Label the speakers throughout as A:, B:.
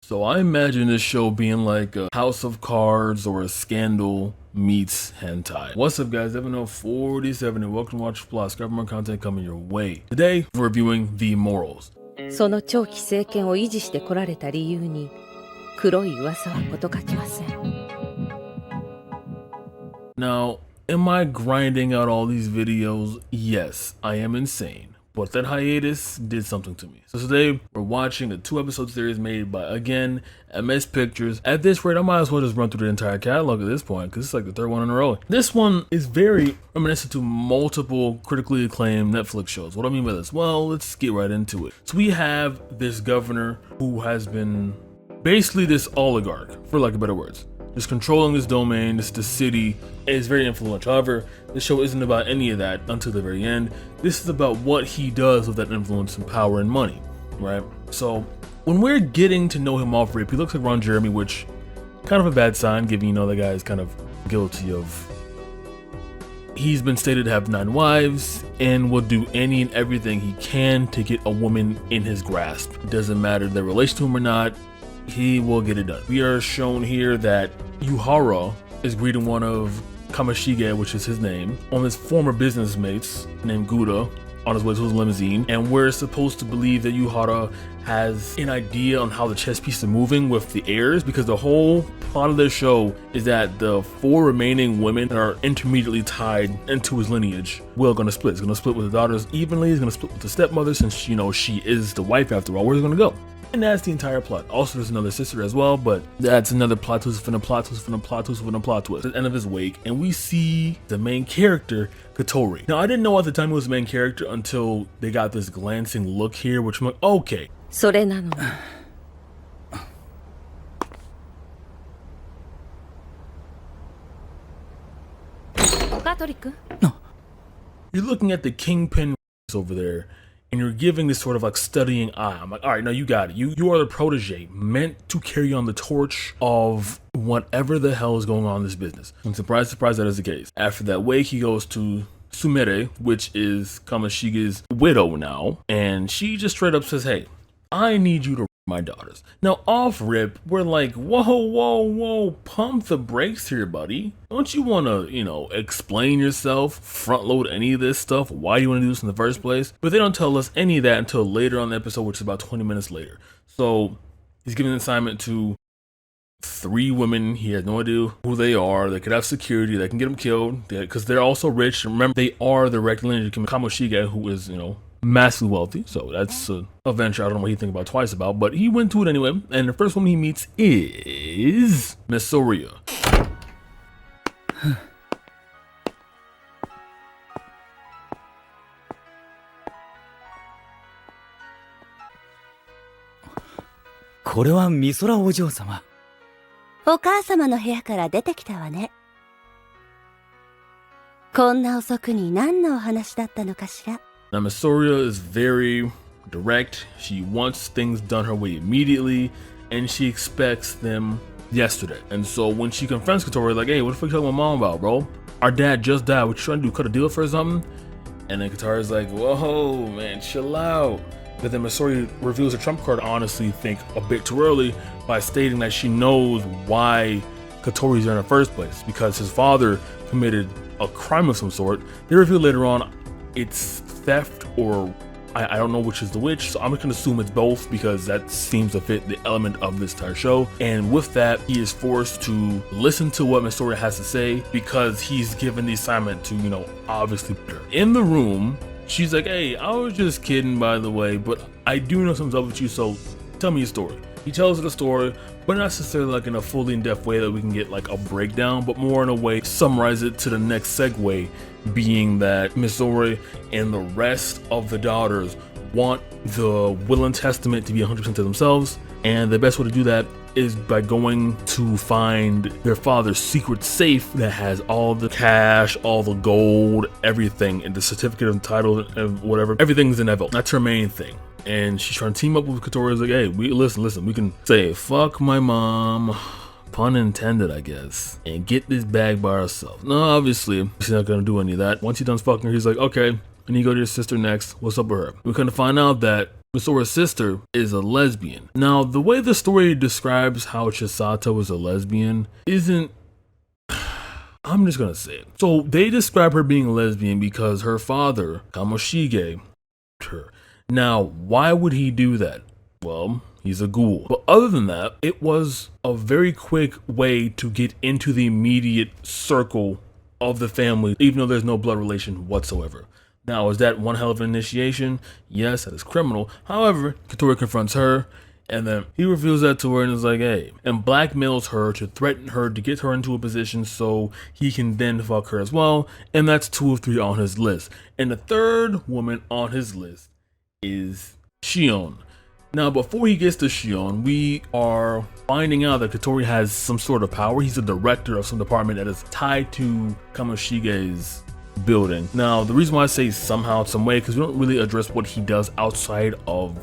A: So I imagine this show being like a House of Cards or a Scandal meets hentai. What's up guys, Evan 47 and welcome to Watch Plus. Got more content coming your way. Today we're reviewing the Immorals.
B: その長期政権を維持してこられた理由に黒い噂は事欠きません。
A: Now, am I grinding out all these videos? Yes, I am insane. But that hiatus did something to me. So today we're watching a 2-episode series made by, again, MS Pictures. At this rate, I might as well just run through the entire catalog at this point because it's like the third one in a row. This one is very reminiscent to multiple critically acclaimed Netflix shows. What do I mean by this? Well, let's get right into it. So we have this governor who has been basically this oligarch, for lack of better words. Just controlling this domain, this city, is very influential. However, the show isn't about any of that until the very end. This is about what he does with that influence and power and money, right? So when we're getting to know him off rip, he looks like Ron Jeremy, which kind of a bad sign, given you know the guy is kind of guilty of. He's been stated to have 9 wives and will do any and everything he can to get a woman in his grasp. It doesn't matter their relation to him or not. He will get it done. We are shown here that Yuhara is greeting one of Kamashige, which is his name, on his former business mates named Gouda on his way to his limousine. And we're supposed to believe that Yuhara has an idea on how the chess pieces are moving with the heirs, because the whole plot of this show is that the 4 remaining women that are intermediately tied into his lineage will gonna split. He's gonna split with the daughters evenly. He's gonna split with the stepmother, since you know she is the wife after all. Where's it gonna go? And that's the entire plot. Also, there's another sister as well, but that's another plot twist within a plot twist within a plot twist within a plot twist. At the end of his wake, and we see the main character, Katori. Now, I didn't know at the time he was the main character until they got this glancing look here, which I'm like, okay.
B: それなのに。カトリック?
A: You're looking at the kingpin over there, and you're giving this sort of like studying eye. I'm like, all right, no, you got it. You are the protege meant to carry on the torch of whatever the hell is going on in this business. And surprise, surprise, that is the case. After that wake, he goes to Sumire, which is Kamashige's widow now, and she just straight up says, hey, I need you to my daughters. Now off rip, we're like, whoa, pump the brakes here, buddy. Don't you want to, explain yourself, front load any of this stuff, why you want to do this in the first place? But they don't tell us any of that until later on the episode, which is about 20 minutes later. So he's giving an assignment to 3 women. He has no idea who they are. They could have security. They can get them killed because they're also rich. Remember, they are the direct lineage of Kamoshige, who is, massively wealthy. So that's a venture I don't know what he think about twice about, but he went to it anyway. And the first woman he meets is Miss Soria.
C: Misora
D: お母様の部屋から出てきたわね。こんな遅くに何のお話だったのかしら。
A: Now, Miss Soria is very direct. She wants things done her way immediately, and she expects them yesterday. And so when she confronts Katori, like, hey, what the fuck you talking to my mom about, bro? Our dad just died. What you trying to do? Cut a deal for or something? And then Katori's like, whoa, man, chill out. But then Miss Soria reveals her trump card, honestly, think a bit too early, by stating that she knows why Katori's there in the first place, because his father committed a crime of some sort. They reveal later on it's theft, or I don't know which is the which, so I'm just gonna assume it's both because that seems to fit the element of this entire show. And with that, he is forced to listen to what Miss Soria has to say because he's given the assignment to, obviously put her in the room. She's like, hey, I was just kidding, by the way, but I do know something's up with you, so tell me your story. He tells her the story, but not necessarily like in a fully in-depth way that we can get like a breakdown, but more in a way summarize it to the next segue, being that Miss Soria and the rest of the daughters want the will and testament to be 100% to themselves, and the best way to do that is by going to find their father's secret safe that has all the cash, all the gold, everything, and the certificate of title and whatever. Everything's in that vault. That's her main thing. And she's trying to team up with Katori. Like, hey, listen, we can say fuck my mom, pun intended, I guess, and get this bag by ourselves. No, obviously, she's not gonna do any of that. Once he done fucking her, he's like, okay, and you go to your sister next. What's up with her? We're gonna find out that Misora's sister is a lesbian. Now, the way the story describes how Chisato is a lesbian isn't... I'm just gonna say it. So they describe her being a lesbian because her father, Kamoshige, her. Now, why would he do that? Well, he's a ghoul. But other than that, it was a very quick way to get into the immediate circle of the family, even though there's no blood relation whatsoever. Now, is that one hell of an initiation? Yes, that is criminal. However, Katori confronts her, and then he reveals that to her and is like, hey, and blackmails her to threaten her to get her into a position so he can then fuck her as well. And that's 2 of 3 on his list. And the third woman on his list is Shion. Now, before he gets to Shion, we are finding out that Katori has some sort of power. He's the director of some department that is tied to Kamoshige's building. Now, the reason why I say somehow, some way, because we don't really address what he does outside of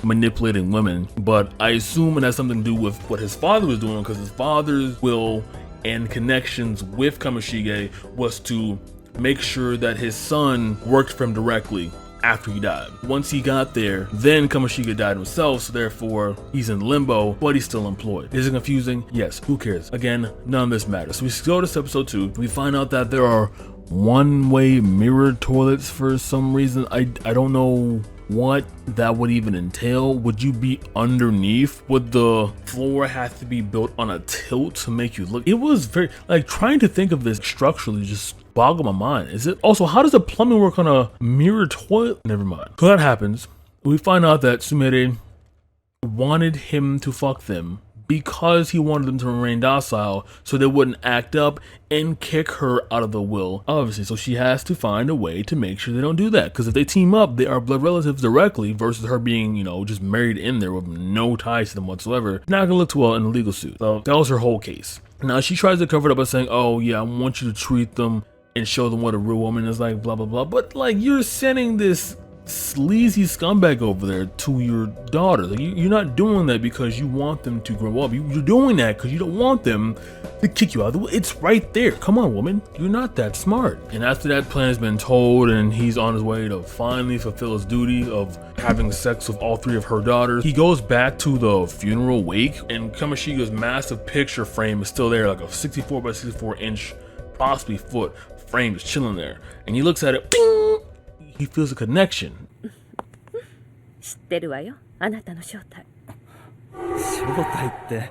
A: manipulating women, but I assume it has something to do with what his father was doing, because his father's will and connections with Kamoshige was to make sure that his son worked for him directly after he died. Once he got there, then Kamoshige died himself, so therefore he's in limbo, but he's still employed. Is it confusing? Yes, who cares? Again, none of this matters. So we go to episode 2, we find out that there are one-way mirror toilets for some reason. I don't know what that would even entail. Would you be underneath? Would the floor have to be built on a tilt to make you look? It was very, like, trying to think of this structurally just boggled my mind. Is it also, how does the plumbing work on a mirror toilet? Never mind. So that happens. We find out that Sumire wanted him to fuck them because he wanted them to remain docile so they wouldn't act up and kick her out of the will, obviously. So she has to find a way to make sure they don't do that, because if they team up, they are blood relatives directly, versus her being, you know, just married in there with no ties to them whatsoever. Not gonna look too well in a legal suit. So that was her whole case. Now she tries to cover it up by saying, oh yeah, I want you to treat them and show them what a real woman is like, blah blah blah. But like, you're sending this sleazy scumbag over there to your daughter. Like, you're not doing that because you want them to grow up. You're doing that because you don't want them to kick you out of the way. It's right there. Come on, woman. You're not that smart. And after that plan has been told and he's on his way to finally fulfill his duty of having sex with all 3 of her daughters, he goes back to the funeral wake, and Kamoshige's massive picture frame is still there, like a 64 by 64 inch, possibly foot frame, just chilling there. And he looks at it, bing! He feels a connection.
B: 知ってるわよ、あなたの正体。
C: 正体って。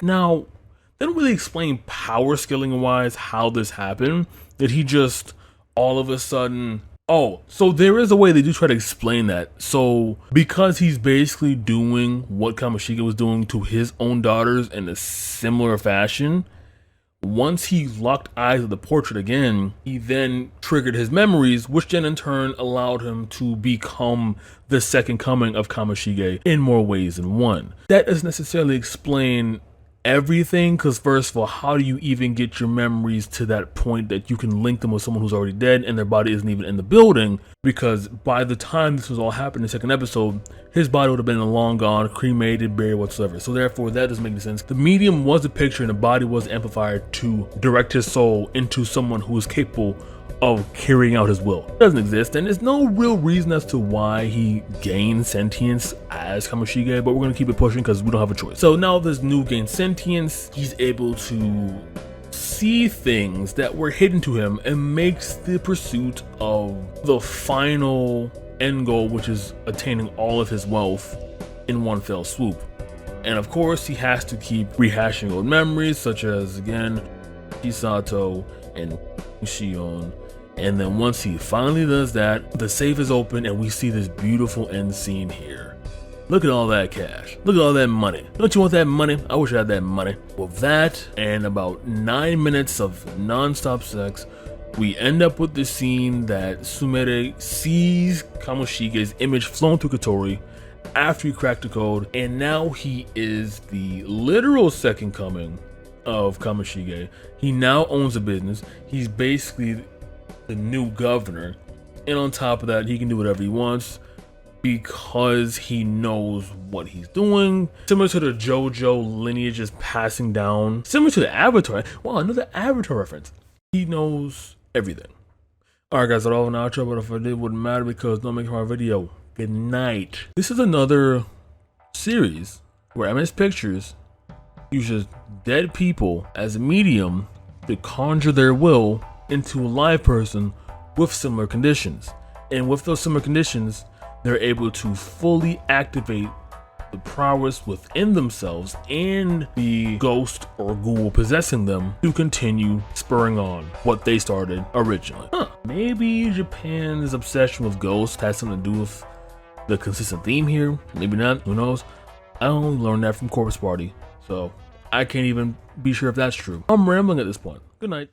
A: Now, they don't really explain power scaling wise how this happened. Did he just all of a sudden... Oh, so there is a way they do try to explain that. So because he's basically doing what Kamoshige was doing to his own daughters in a similar fashion, once he locked eyes with the portrait again, he then triggered his memories, which then in turn allowed him to become the second coming of Kamoshige in more ways than one. That doesn't necessarily explain everything, because first of all, how do you even get your memories to that point that you can link them with someone who's already dead and their body isn't even in the building? Because by the time this was all happening in the second episode, his body would have been long gone, cremated, buried, whatsoever. So therefore, that doesn't make any sense. The medium was a picture and the body was amplified to direct his soul into someone who is capable of carrying out his will. It doesn't exist, and there's no real reason as to why he gained sentience as Kamoshige, but we're gonna keep it pushing because we don't have a choice. So now this new gained sentience, he's able to see things that were hidden to him and makes the pursuit of the final end goal, which is attaining all of his wealth in one fell swoop. And of course, he has to keep rehashing old memories, such as, again, Chisato and Shion. And then once he finally does that, the safe is open and we see this beautiful end scene here. Look at all that cash. Look at all that money. Don't you want that money? I wish I had that money. With that and about 9 minutes of non-stop sex, we end up with the scene that Sumire sees Kamoshige's image flown through Katori after he cracked the code, and now he is the literal second coming of Kamoshige. He now owns a business. He's basically the new governor, and on top of that, he can do whatever he wants. because he knows what he's doing. Similar to the JoJo lineage just passing down. Similar to the Avatar. Wow, another Avatar reference. He knows everything. Alright guys, that's all an outro, but if I did, it wouldn't matter because don't make my video. Good night. This is another series where MS Pictures uses dead people as a medium to conjure their will into a live person with similar conditions. And with those similar conditions, they're able to fully activate the prowess within themselves and the ghost or ghoul possessing them to continue spurring on what they started originally. Maybe Japan's obsession with ghosts has something to do with the consistent theme here. Maybe not, who knows? I only learned that from Corpus Party, so I can't even be sure if that's true. I'm rambling at this point. Good night.